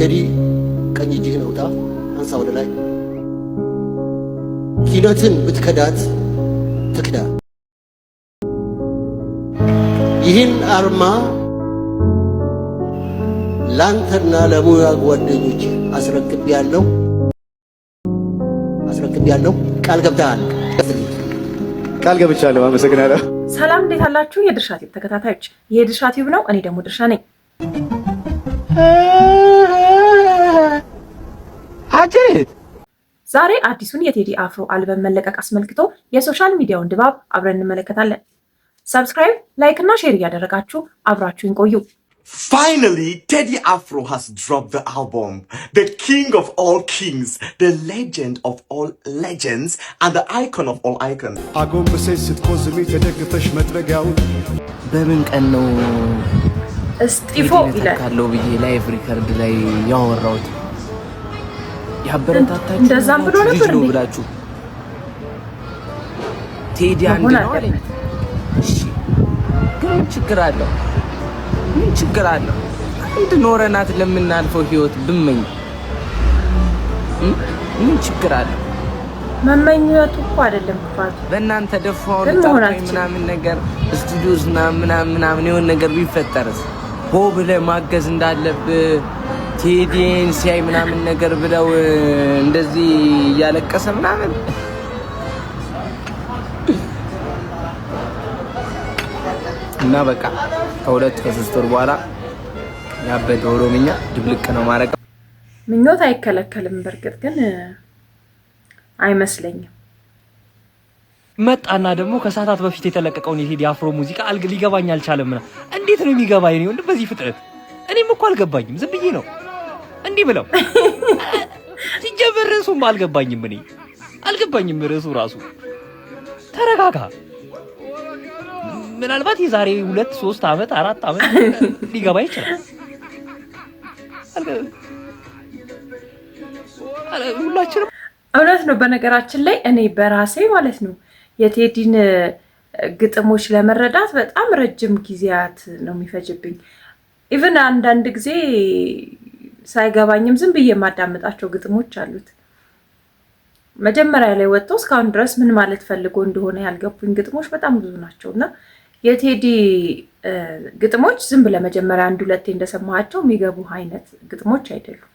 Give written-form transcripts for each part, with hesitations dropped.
ቴዲ ቀኝ እጅህን አውጣ፣ አንሳ ወደ ላይ። ኪነትን ብትከዳት ትክዳ። ይህን አርማ ላንተና ለሙያ ጓደኞች አስረክቤያለሁ። ቃል ገብተሃል። ቃል ገብቻለሁ። አመሰግናለሁ። ሰላም፣ እንዴት አላችሁ የድርሻ ቲዩብ ተከታታዮች? ይሄ ድርሻ ቲዩብ ነው። እኔ ደግሞ ድርሻ ነኝ። አጀት ዛሬ አዲሱን የቴዲ አፍሮ አልበም መለቀቅ አስመልክቶ የሶሻል ሚዲያውን ድባብ አብረን እንመለከታለን። ሰብስክራይብ፣ ላይክ እና ሼር እያደረጋችሁ አብራችሁን ቆዩ። Finally, Teddy Afro has dropped the album, the king of all kings, the legend of all legends, and the icon of all icons. አጎንብሰሽ ስትቆዝሚ ተደግፈሽ መጥረጊያው በምን ቀን ነው እስጢፎ ይላል ካለው ብዬ ላይቭ ሪከርድ ላይ ያወራሁት ያበረታታችሁ እንደዛም ብሎ ነበር እንዴ ብላችሁ ቴዲ አንድ ነው አለኝ። እሺ ግን ችግር አለው? ምን ችግር አለው? አንድ ኖረናት ለምናልፈው ህይወት ብመኝ ምን ችግር አለው? መመኘቱ እኮ አይደለም ክፋቱ። በእናንተ ደፋውን ታውቁኝ ምናምን ነገር ስቱዲዮስ ምናምን የሆነ ነገር ቢፈጠርስ ሆ ብለህ ማገዝ እንዳለብህ ቴዲን ሲያይ ምናምን ነገር ብለው እንደዚህ እያለቀሰ ምናምን እና በቃ ከሁለት ከሶስት ወር በኋላ ያበደ ኦሮምኛ ድብልቅ ነው ማረቅ። ምኞት አይከለከልም። በርግጥ ግን አይመስለኝም። መጣና ደግሞ ከሰዓታት በፊት የተለቀቀውን የቴዲ አፍሮ ሙዚቃ ሊገባኝ አልቻለም። እንዴት ነው የሚገባኝ? እኔ ወንድ በዚህ ፍጥነት እኔም እኮ አልገባኝም። ዝም ብዬ ነው እንዲህ ብለው ሲጀምር ርዕሱም አልገባኝም። እኔ አልገባኝም ርዕሱ ራሱ። ተረጋጋ። ምናልባት የዛሬ 2 3 ዓመት 4 ዓመት ሊገባ ይችላል። ሁላችንም እውነት ነው። በነገራችን ላይ እኔ በራሴ ማለት ነው የቴዲን ግጥሞች ለመረዳት በጣም ረጅም ጊዜያት ነው የሚፈጅብኝ። ኢቭን አንዳንድ ጊዜ ሳይገባኝም ዝም ብዬ የማዳምጣቸው ግጥሞች አሉት። መጀመሪያ ላይ ወጥቶ እስካሁን ድረስ ምን ማለት ፈልጎ እንደሆነ ያልገቡኝ ግጥሞች በጣም ብዙ ናቸውና የቴዲ ግጥሞች ዝም ብለህ መጀመሪያ 1-2 እንደሰማሃቸው የሚገቡ አይነት ግጥሞች አይደሉም።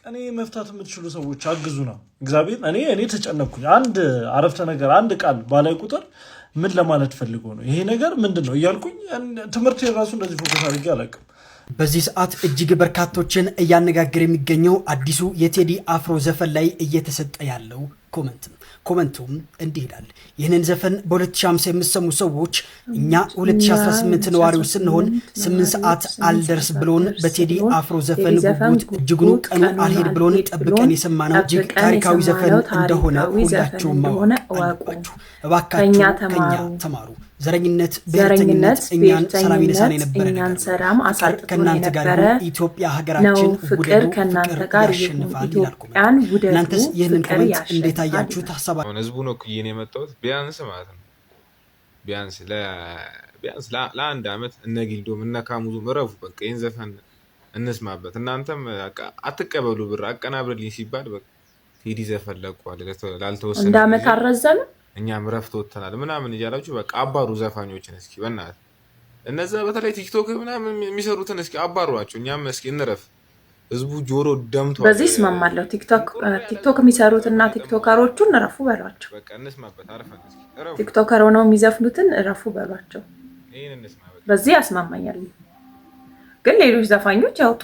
እኔ መፍታት የምትችሉ ሰዎች አግዙ ነው እግዚአብሔር። እኔ ተጨነኩኝ። አንድ አረፍተ ነገር አንድ ቃል ባላይ ቁጥር ምን ለማለት ፈልጎ ነው ይሄ ነገር ምንድነው እያልኩኝ ትምህርት የራሱ እንደዚህ ፎከስ አድርጌ አላውቅም። በዚህ ሰዓት እጅግ በርካቶችን እያነጋገረ የሚገኘው አዲሱ የቴዲ አፍሮ ዘፈን ላይ እየተሰጠ ያለው ኮመንቱም እንዲህ ይላል። ይህንን ዘፈን በ2050 የምትሰሙ ሰዎች እኛ 2018 ነዋሪዎች ስንሆን 8 ሰዓት አልደርስ ብሎን በቴዲ አፍሮ ዘፈን ጉጉት እጅጉኑ ቀኑ አልሄድ ብሎን ጠብቀን የሰማነው እጅግ ታሪካዊ ዘፈን እንደሆነ ሁላችሁም ማወቅ አለባችሁ። እባካችሁ ከኛ ተማሩ። ዘረኝነት፣ ብሔርተኝነት እኛን ሰላም ይነሳን የነበረ ነገር ከእናንተ ጋር ኢትዮጵያ ሀገራችን ፍቅር ከእናንተ ጋር ያሸንፋል ይላል። እናንተስ ይህንን ኮሜንት እንዴት አያችሁ? ታሳባ ህዝቡ ነው ኩየኔ የመጣሁት ቢያንስ ማለት ነው ቢያንስ ለአንድ ዓመት እነጊልዶም እነካሙዙ ምረፉ በቃ ይህን ዘፈን እንስማበት። እናንተም አትቀበሉ ብር አቀናብርልኝ ሲባል በቃ ቴዲ ዘፈን ለቋል ላልተወሰነ እንደ ዓመት አረዘመ እኛም ረፍት ወጥተናል ምናምን እያላችሁ በቃ አባሩ ዘፋኞችን እስኪ በእናትህ እነዛ በተለይ ቲክቶክ ምናምን የሚሰሩትን እስኪ አባሯቸው። እኛም እስኪ እንረፍ። ህዝቡ ጆሮ ደምቷል። በዚህ እስማማለሁ። ቲክቶክ የሚሰሩትና ቲክቶከሮቹን እረፉ በሏቸው። በቃ እንስማበት። አርፈን እስኪ ቲክቶከር ሆነው የሚዘፍኑትን እረፉ በሏቸው። ይሄን እንስማበት። በዚህ ያስማማኛል። ግን ሌሎች ዘፋኞች ያውጡ።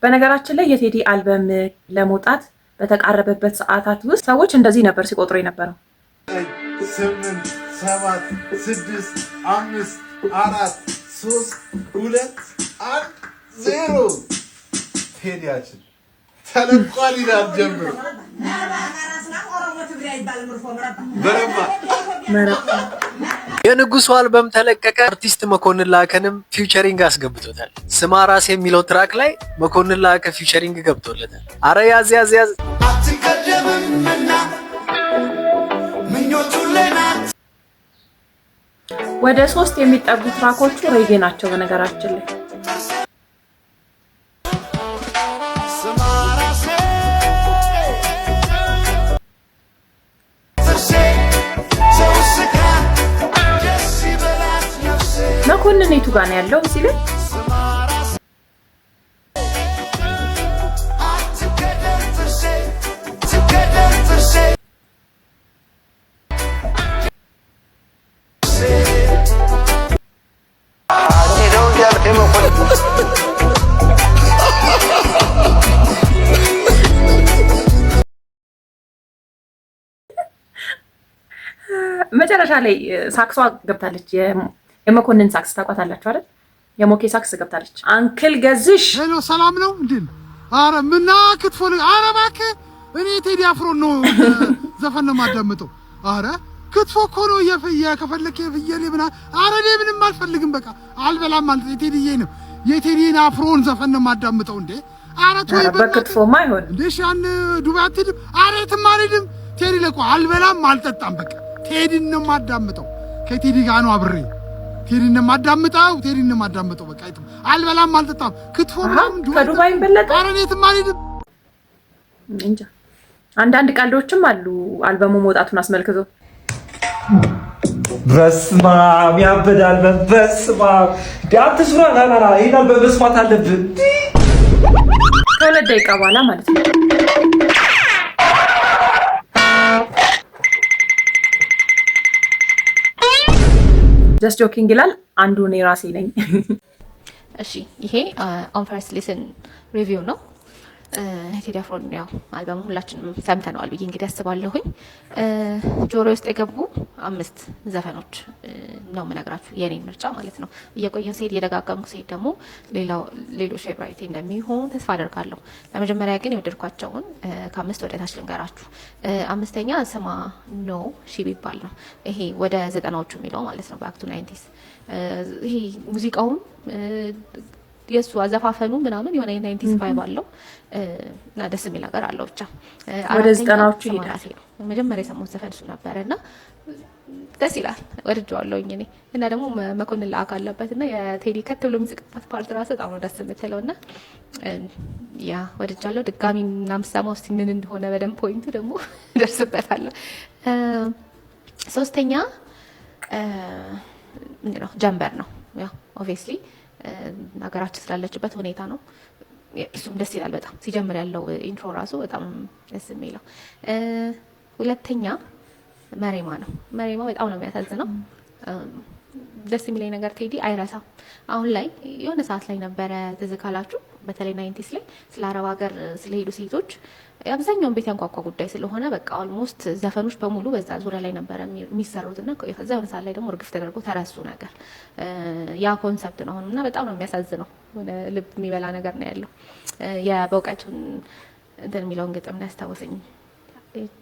በነገራችን ላይ የቴዲ አልበም ለመውጣት በተቃረበበት ሰዓታት ውስጥ ሰዎች እንደዚህ ነበር ሲቆጥሩ የነበረው 8 7 6 5 4 3 2 1 0 ቴዲያችን ተለቋል ይላል ጀምሮ የንጉሱ አልበም ተለቀቀ። አርቲስት መኮንን ላከንም ፊውቸሪንግ አስገብቶታል። ስማ ራስ የሚለው ትራክ ላይ መኮንን ላከ ፊውቸሪንግ ገብቶለታል። አረ ያዝ ያዝ ያዝ አትቀደምምና ወደ 3 የሚጠጉ ትራኮቹ ሬጌ ናቸው። በነገራችን ላይ ጋር ነው ያለው ሲል መጨረሻ ላይ ሳክሷ ገብታለች። የመኮንን ሳክስ ታውቋታላችሁ አይደል? የሞኬ ሳክስ ገብታለች። አንክል ገዝሽ ሄሎ፣ ሰላም ነው እንዴ? አረ ምና ክትፎ አረ እባክህ፣ እኔ ቴዲ አፍሮ ነው ዘፈን ነው የማዳምጠው። አረ ክትፎ እኮ ነው ከፈለክ ፍየል ምና። አረ እኔ ምንም አልፈልግም፣ በቃ አልበላም ማለት የቴዲዬንም የቴዲን አፍሮን ዘፈን ነው የማዳምጠው እንዴ። አረ ተይ በክትፎማ አይሆን እንዴ? ሻን ዱባይ አትሄድም? አረ የትም አልሄድም። ቴዲ ለቆ አልበላም አልጠጣም፣ በቃ ቴዲን ነው የማዳምጠው። ከቴዲ ጋር ነው አብሬ ቴዲን ነው የማዳምጠው። በቃ የትም አልበላም አልጠጣም። ክትፎ ምናምን ከዱባይ በለጠ። አረ የትም አልሄድም። እንጃ አንዳንድ ቀልዶችም አሉ አልበሙ መውጣቱን አስመልክቶ። በስማም ያበዳል። በስማም ዳትስራ ናናራ ይሄን በመስማት አለብን። ከሁለት ደቂቃ በኋላ ማለት ነው። ጀስት ጆኪንግ ይላል አንዱ እኔ ራሴ ነኝ። እሺ ይሄ ኦን ፈርስት ሊስን ሪቪው ነው። ቴዲ አፍሮን ያው አልበሙ ሁላችንም ሰምተነዋል ብዬ እንግዲህ አስባለሁኝ። ጆሮ ውስጥ የገቡ 5 ዘፈኖች ነው የምነግራችሁ፣ የኔን ምርጫ ማለት ነው። እየቆየሁ ስሄድ እየደጋገምኩ ስሄድ ደግሞ ሌሎች ፌቨራይት እንደሚሆን ተስፋ አደርጋለሁ። ለመጀመሪያ ግን የወደድኳቸውን ከ5 ወደ ታች ልንገራችሁ። 5ኛ ስማ ኖ ሺ ቢባል ነው። ይሄ ወደ 90ዎቹ የሚለው ማለት ነው፣ ባክ ቱ 90s። ይሄ ሙዚቃውን የሱ አዘፋፈኑ ምናምን የሆነ 90s ቫይብ አለው እና ደስ የሚል ነገር አለው። ብቻ ወደ 90ዎቹ ይሄዳል። መጀመሪያ የሰማሁት ዘፈን እሱ ነበርና ደስ ይላል፣ ወድጄዋለሁኝ እኔ። እና ደግሞ መኮንን ለአክ አለበት እና የቴዲ ከት ብሎ የሚስቅበት ፓርት ራሱ በጣም ነው ደስ የምትለው እና ያ ወድጃለሁ። ድጋሚ ምናምን እስቲ ምን እንደሆነ በደንብ ፖይንቱ ደግሞ ደርስበታለሁ። 3ኛ ምንድን ነው ጀንበር ነው። ያው ኦብቪየስሊ ሀገራችን ስላለችበት ሁኔታ ነው። እሱም ደስ ይላል በጣም ሲጀምር ያለው ኢንትሮ ራሱ በጣም ደስ የሚለው። 2ኛ መሬማ ነው። መሬማ በጣም ነው የሚያሳዝነው። ደስ የሚለኝ ነገር ቴዲ አይረሳም። አሁን ላይ የሆነ ሰዓት ላይ ነበረ ትዝ ካላችሁ፣ በተለይ 90s ላይ ስለ አረብ ሀገር ስለሄዱ ሴቶች አብዛኛውን ቤት ያንኳኳ ጉዳይ ስለሆነ በቃ ኦልሞስት ዘፈኖች በሙሉ በዛ ዙሪያ ላይ ነበረ የሚሰሩት እና ከዛ የሆነ ሰዓት ላይ ደግሞ እርግፍ ተደርጎ ተረሱ ነገር። ያ ኮንሰፕት ነው አሁንና በጣም ነው የሚያሳዝነው። ወደ ልብ የሚበላ ነገር ነው ያለው። የበውቀቱን እንትን የሚለውን ግጥም ነው ያስታወሰኝ።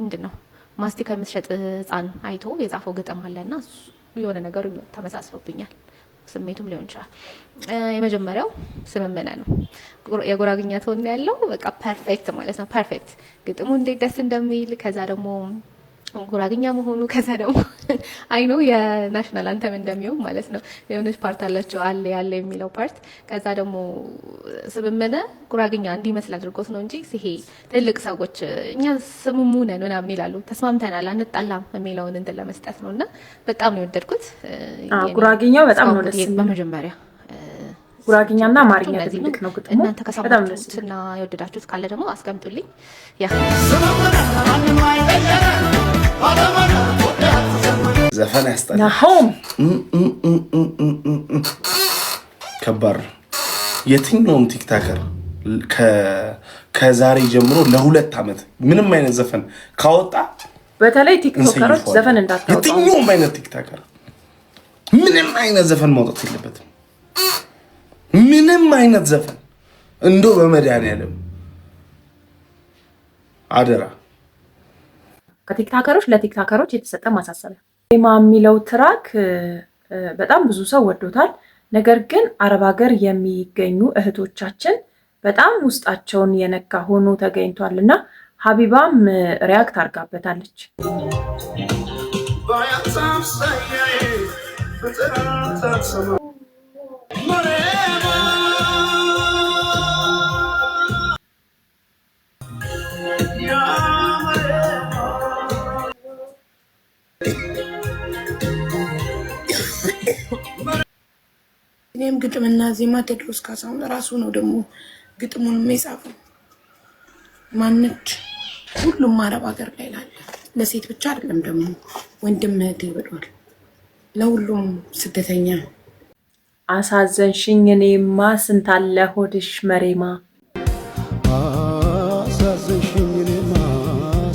ምንድን ነው ማስቲካ የምትሸጥ ህፃን አይቶ የጻፈው ግጥም አለና የሆነ ነገሩ ተመሳስሎብኛል። ስሜቱም ሊሆን ይችላል። የመጀመሪያው ስምምነ ነው። የጉራግኛ ቶን ያለው በቃ ፐርፌክት ማለት ነው። ፐርፌክት ግጥሙ እንዴት ደስ እንደሚል ከዛ ደግሞ ጉራግኛ መሆኑ ከዛ ደግሞ አይኖ የናሽናል አንተም እንደሚሆን ማለት ነው። የሆነች ፓርት አላቸው አለ ያለ የሚለው ፓርት ከዛ ደግሞ ስምምነ ጉራግኛ እንዲመስል አድርጎት ነው እንጂ ይሄ ትልቅ ሰዎች እኛ ስምሙ ነን ምናምን ይላሉ። ተስማምተናል አንጣላም የሚለውን እንትን ለመስጠት ነውና በጣም ነው የወደድኩት። ጉራግኛው በጣም ነው ደስ የሚለው። በመጀመሪያ ጉራግኛና አማርኛ ትልቅ ነው ግጥሙ። እናንተ ከሰማችሁትና የወደዳችሁት ካለ ደግሞ አስቀምጡልኝ። ያ ዘፈን ያስጠላል። ከባድ የትኛውም ቲክታከር ከዛሬ ጀምሮ ለ2 ዓመት ምንም አይነት ዘፈን ካወጣ፣ በተለይ ቲክቶከሮች ዘፈን እንዳታወጡ። የትኛውም አይነት ቲክታከር ምንም አይነት ዘፈን ማውጣት የለበትም። ምንም አይነት ዘፈን እንደው በመድኃኒዓለም አደራ። ከቲክታከሮች ለቲክታከሮች የተሰጠ ማሳሰቢያ። ማ የሚለው ትራክ በጣም ብዙ ሰው ወዶታል። ነገር ግን አረብ ሀገር የሚገኙ እህቶቻችን በጣም ውስጣቸውን የነካ ሆኖ ተገኝቷል እና ሀቢባም ሪያክት አድርጋበታለች። እኔ ግጥምና ዜማ ቴዎድሮስ ካሳሁን ራሱ ነው ደግሞ ግጥሙን የጻፈው። ማንት ሁሉም አረብ ሀገር ላይ ላለ ለሴት ብቻ አይደለም ደግሞ ወንድም እህቴ ብሏል ለሁሉም ስደተኛ። አሳዘንሽኝ እኔማ ስንት አለ ሆድሽ መሬማ፣ አሳዘንሽኝ እኔማ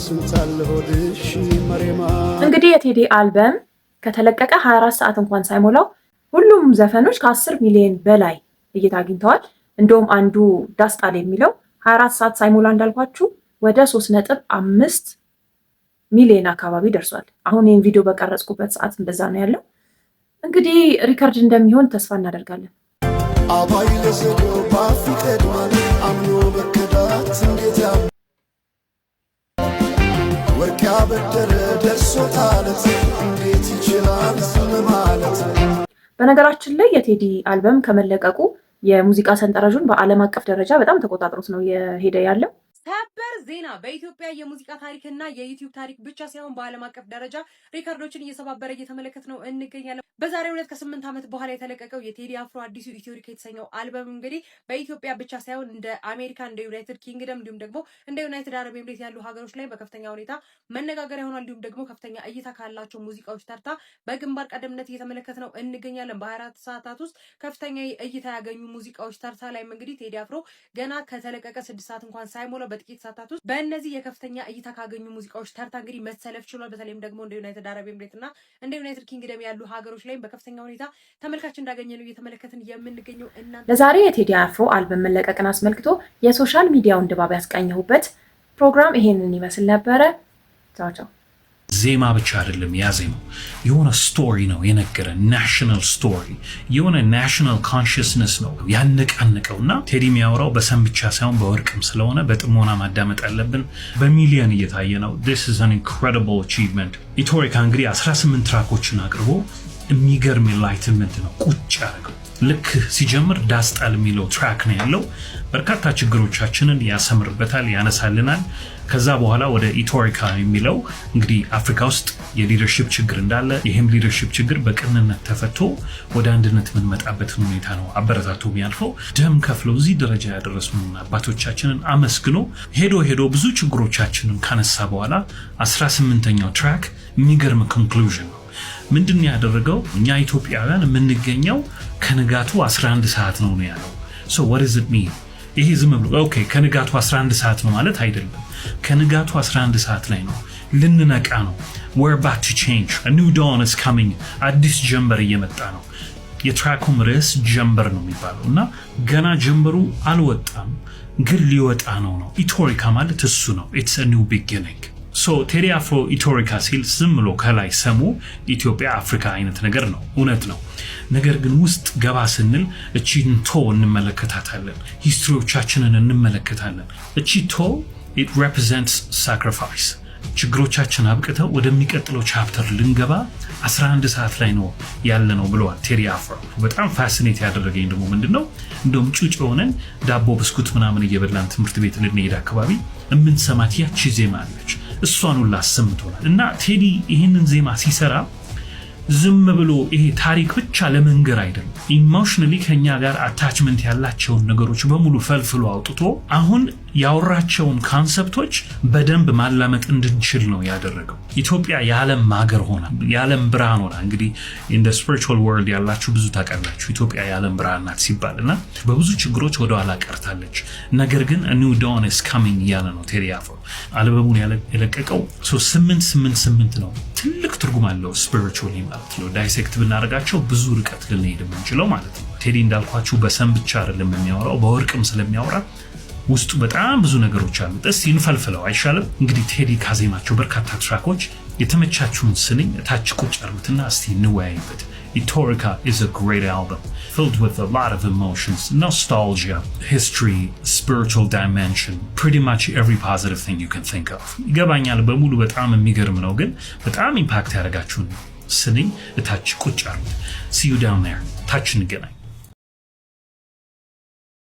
ስንት አለ ሆድሽ መሬማ። እንግዲህ የቴዲ አልበም ከተለቀቀ 24 ሰዓት እንኳን ሳይሞላው ሁሉም ዘፈኖች ከ10 ሚሊዮን በላይ እይታ አግኝተዋል። እንደውም አንዱ ዳስጣል የሚለው 24 ሰዓት ሳይሞላ እንዳልኳችሁ ወደ 3.5 ሚሊዮን አካባቢ ደርሷል። አሁን ይህን ቪዲዮ በቀረጽኩበት ሰዓት እንደዛ ነው ያለው። እንግዲህ ሪከርድ እንደሚሆን ተስፋ እናደርጋለን። አባይ ለዘዴው ባፊቀድ ማለት አምኖ በከዳት እንዴት ያ ወርቅ ያበደረ ደርሶታለት እንዴት ይችላል ዝም ማለት። በነገራችን ላይ የቴዲ አልበም ከመለቀቁ የሙዚቃ ሰንጠረዡን በዓለም አቀፍ ደረጃ በጣም ተቆጣጥሮት ነው የሄደ ያለው። ሰበር ዜና! በኢትዮጵያ የሙዚቃ ታሪክና የዩቲዩብ ታሪክ ብቻ ሳይሆን በዓለም አቀፍ ደረጃ ሪከርዶችን እየሰባበረ እየተመለከት ነው እንገኛለን። በዛሬው ዕለት ከ8 ዓመት በኋላ የተለቀቀው የቴዲ አፍሮ አዲሱ ኢትዮሪካ የተሰኘው አልበም እንግዲህ በኢትዮጵያ ብቻ ሳይሆን እንደ አሜሪካ፣ እንደ ዩናይትድ ኪንግደም እንዲሁም ደግሞ እንደ ዩናይትድ አረብ ኤምሬት ያሉ ሀገሮች ላይ በከፍተኛ ሁኔታ መነጋገሪያ ሆኗል። እንዲሁም ደግሞ ከፍተኛ እይታ ካላቸው ሙዚቃዎች ተርታ በግንባር ቀደምነት እየተመለከት ነው እንገኛለን። በ24 ሰዓታት ውስጥ ከፍተኛ እይታ ያገኙ ሙዚቃዎች ተርታ ላይም እንግዲህ ቴዲ አፍሮ ገና ከተለቀቀ 6 ሰዓት እንኳን ሳይሞላ በጥቂት ሰዓታት ውስጥ በእነዚህ የከፍተኛ እይታ ካገኙ ሙዚቃዎች ተርታ እንግዲህ መሰለፍ ችሏል። በተለይም ደግሞ እንደ ዩናይትድ አረብ ኤምሬት እና እንደ ዩናይትድ ኪንግደም ያሉ ሀገሮች ላይ በከፍተኛ ሁኔታ ተመልካች እንዳገኘ ነው እየተመለከትን የምንገኘው። እና ለዛሬ የቴዲ አፍሮ አልበም መለቀቅን አስመልክቶ የሶሻል ሚዲያውን ድባብ ያስቃኘሁበት ፕሮግራም ይሄንን ይመስል ነበረ። ቻው ቻው። ዜማ ብቻ አይደለም ያዜመው፣ የሆነ ስቶሪ ነው የነገረን። ናሽናል ስቶሪ፣ የሆነ ናሽናል ኮንሽስነስ ነው ያነቃነቀውና ቴዲ የሚያወራው በሰም ብቻ ሳይሆን በወርቅም ስለሆነ በጥሞና ማዳመጥ አለብን። በሚሊዮን እየታየ ነው። this is an incredible achievement። ኢትዮሪካ እንግዲህ 18 ትራኮችን አቅርቦ የሚገርም ኢንላይትመንት ነው ቁጭ ያደረገው። ልክ ሲጀምር ዳስጣል የሚለው ትራክ ነው ያለው። በርካታ ችግሮቻችንን ያሰምርበታል፣ ያነሳልናል። ከዛ በኋላ ወደ ኢትዮሪካ የሚለው እንግዲህ አፍሪካ ውስጥ የሊደርሺፕ ችግር እንዳለ፣ ይህም ሊደርሺፕ ችግር በቅንነት ተፈቶ ወደ አንድነት የምንመጣበትን ሁኔታ ነው አበረታቶ የሚያልፈው። ደም ከፍለው እዚህ ደረጃ ያደረሱን አባቶቻችንን አመስግኖ ሄዶ ብዙ ችግሮቻችንን ካነሳ በኋላ 18ኛው ትራክ የሚገርም ኮንክሉዥን ነው። ምንድን ያደረገው? እኛ ኢትዮጵያውያን የምንገኘው ከንጋቱ 11 ሰዓት ነው ያለው። so what does it mean? ይሄ ዝም ብሎ ኦኬ ከንጋቱ 11 ሰዓት ነው ማለት አይደለም። ከንጋቱ 11 ሰዓት ላይ ነው፣ ልንነቃ ነው። we're about to change, a new dawn is coming። አዲስ ጀንበር እየመጣ ነው። የትራኩም ርዕስ ጀንበር ነው የሚባለው እና ገና ጀንበሩ አልወጣም ግን ሊወጣ ነው። ኢትዮሪካ ማለት እሱ ነው። it's a new beginning። so ቴዲ አፍሮ ኢትዮሪካ ሲል ዝም ብሎ ከላይ ሰሙ ኢትዮጵያ አፍሪካ አይነት ነገር ነው፣ እውነት ነው። ነገር ግን ውስጥ ገባ ስንል እቺን ቶ እንመለከታታለን፣ ሂስትሪዎቻችንን እንመለከታለን። እቺ ቶ it represents sacrifice። ችግሮቻችን አብቅተው ወደሚቀጥለው ቻፕተር ልንገባ 11 ሰዓት ላይ ነው ያለ ነው ብለዋል ቴዲ አፍሮ። በጣም ፋሲኔት ያደረገኝ ደግሞ ምንድነው እንደውም ጩጭ ሆነን ዳቦ ብስኩት ምናምን እየበላን ትምህርት ቤት ልንሄድ አካባቢ እምንሰማት ያቺ ዜማ አለች። እሷን ሁሉ አሰምቶናል። እና ቴዲ ይህንን ዜማ ሲሰራ ዝም ብሎ ይሄ ታሪክ ብቻ ለመንገር አይደለም። ኢሞሽናሊ ከኛ ጋር አታችመንት ያላቸውን ነገሮች በሙሉ ፈልፍሎ አውጥቶ አሁን ያወራቸውን ኮንሰፕቶች በደንብ ማላመጥ እንድንችል ነው ያደረገው። ኢትዮጵያ የዓለም ሀገር ሆና የዓለም ብርሃን ሆና እንግዲህ in the spiritual world ያላችሁ ብዙ ታውቃላችሁ። ኢትዮጵያ የዓለም ብርሃን ናት ሲባልና በብዙ ችግሮች ወደ ኋላ ቀርታለች። ነገር ግን a new dawn is coming ያለ ነው ቴዲ አፍሮ። አልበሙን የለቀቀው 888 ነው። ትልቅ ትርጉም አለው spiritually ማለት ነው። ዳይሴክት ብናደርጋቸው ብዙ ርቀት ልንሄድ የምንችለው ማለት ነው። ቴዲ እንዳልኳችሁ በሰም ብቻ አይደለም የሚያወራው፣ በወርቅም ስለሚያወራ ውስጡ በጣም ብዙ ነገሮች አሉ። እስቲ እንፈልፍለው አይሻልም? እንግዲህ ቴዲ ካዜማቸው በርካታ ትራኮች የተመቻችሁን ስንኝ ታች ቁጭ አርጉትና እስቲ እንወያይበት። ኢትዮሪካ is a great album filled with a lot of emotions, nostalgia, history, spiritual dimension, pretty much every positive thing you can think of። ይገባኛል በሙሉ በጣም የሚገርም ነው፣ ግን በጣም ኢምፓክት ያደርጋችሁን ስንኝ ታች ቁጭ አርጉት። see you down there። ታች እንገናኝ።